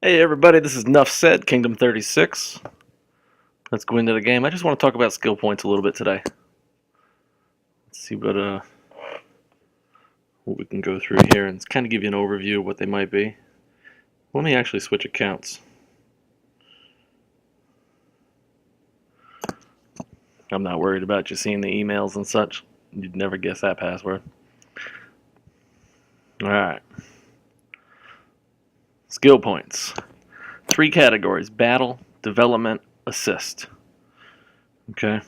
Hey everybody, this is Nuff Said, Kingdom 36. Let's go into the game. I just want to talk about skill points a little bit today. Let's see what we can go through here and kind of give you an overview of what they might be. Let me actually switch accounts. I'm not worried about you seeing the emails and such. You'd never guess that password. Alright. Skill points. 3 categories: battle, development, assist. Okay.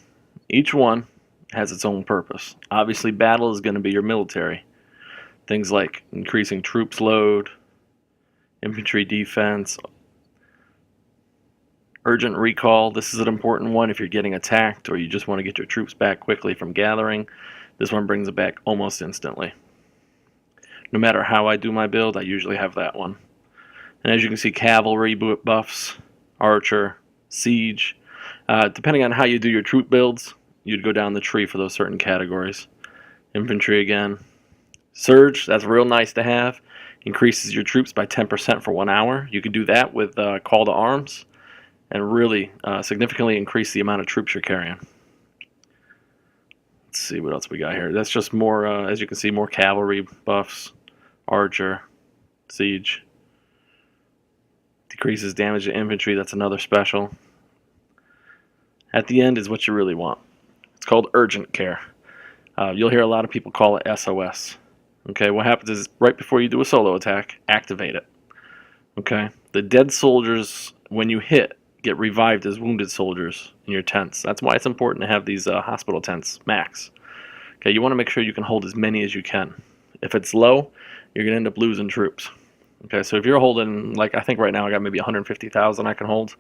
Each one has its own purpose. Obviously, battle is going to be your military. Things like increasing troops load, infantry defense, urgent recall. This is an important one if you're getting attacked or you just want to get your troops back quickly from gathering. This one brings it back almost instantly. No matter how I do my build, I usually have that one. And as you can see, cavalry buffs, archer, siege. Depending on how you do your troop builds, you'd go down the tree for those certain categories. Infantry again. Surge, that's real nice to have. Increases your troops by 10% for 1 hour. You can do that with call to arms and really significantly increase the amount of troops you're carrying. Let's see what else we got here. That's just more, as you can see, more cavalry buffs, archer, siege. Decreases damage to infantry, that's another special. At the end is what you really want. It's called urgent care. You'll hear a lot of people call it SOS. Okay, what happens is right before you do a solo attack, activate it. Okay, the dead soldiers, when you hit, get revived as wounded soldiers in your tents. That's why it's important to have these hospital tents max. Okay, you want to make sure you can hold as many as you can. If it's low, you're going to end up losing troops. Okay, so if you're holding, like I think right now I got maybe 150,000 I can hold,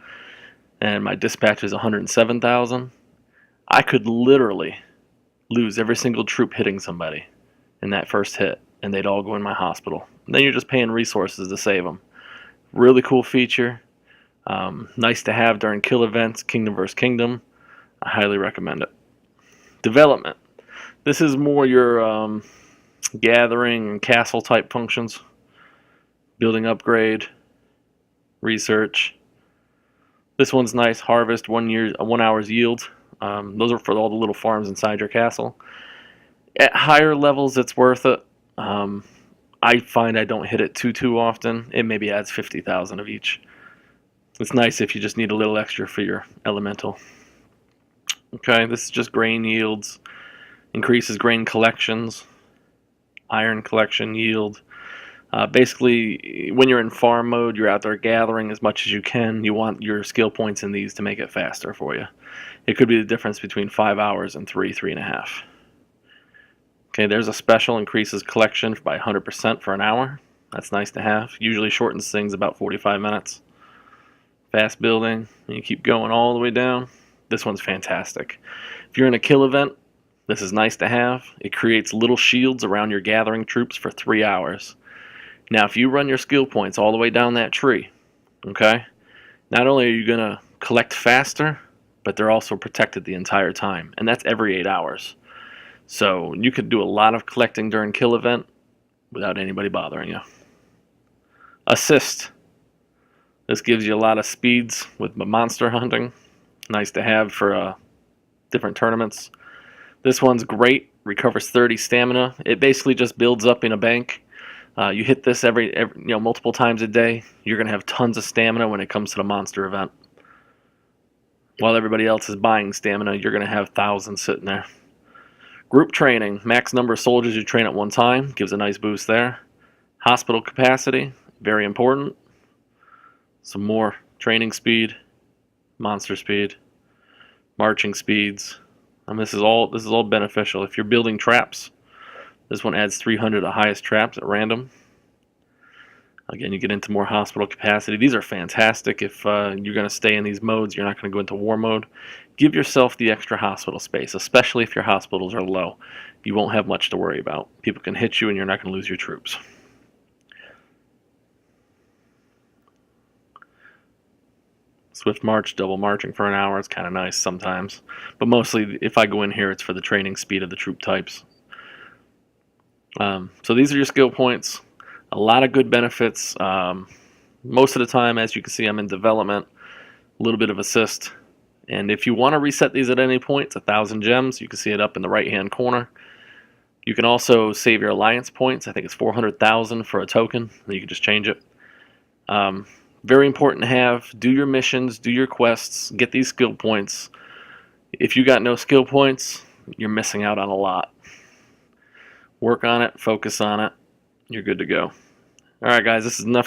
and my dispatch is 107,000, I could literally lose every single troop hitting somebody in that first hit, and they'd all go in my hospital. And then you're just paying resources to save them. Really cool feature. Nice to have during kill events, Kingdom vs. Kingdom. I highly recommend it. Development. This is more your gathering and castle type functions. Building upgrade, research. This one's nice. Harvest, 1 hour's yield. Those are for all the little farms inside your castle. At higher levels, it's worth it. I find I don't hit it too often. It maybe adds 50,000 of each. It's nice if you just need a little extra for your elemental. Okay, this is just grain yields. Increases grain collections, iron collection yield. Basically, when you're in farm mode, you're out there gathering as much as you can. You want your skill points in these to make it faster for you. It could be the difference between 5 hours and 3.5. Okay, there's a special, increases collection by 100% for an hour. That's nice to have. Usually shortens things about 45 minutes. Fast building, and you keep going all the way down. This one's fantastic. If you're in a kill event, this is nice to have. It creates little shields around your gathering troops for 3 hours. Now, if you run your skill points all the way down that tree, okay, not only are you going to collect faster, but they're also protected the entire time, and that's every 8 hours. So you could do a lot of collecting during kill event without anybody bothering you. Assist. This gives you a lot of speeds with monster hunting. Nice to have for different tournaments. This one's great. Recovers 30 stamina. It basically just builds up in a bank. You hit this every multiple times a day. You're gonna have tons of stamina when it comes to the monster event. While everybody else is buying stamina, you're gonna have thousands sitting there. Group training. Max number of soldiers you train at one time. Gives a nice boost there. Hospital capacity. Very important. Some more training speed, monster speed, marching speeds. This is all beneficial. If you're building traps, this one adds 300 to highest traps at random. Again, you get into more hospital capacity. These are fantastic if you're going to stay in these modes. You're not going to go into war mode. Give yourself the extra hospital space, especially if your hospitals are low. You won't have much to worry about. People can hit you and you're not going to lose your troops. Swift march, double marching for an hour. It's kind of nice sometimes. But mostly, if I go in here, it's for the training speed of the troop types. So these are your skill points. A lot of good benefits. Most of the time, as you can see, I'm in development, a little bit of assist. And if you want to reset these at any point, it's 1,000 gems. You can see it up in the right-hand corner. You can also save your alliance points. I think it's 400,000 for a token. You can just change it. Very important to have. Do your missions, do your quests, get these skill points. If you got no skill points, you're missing out on a lot. Work on it, focus on it. You're good to go. Alright guys, this is enough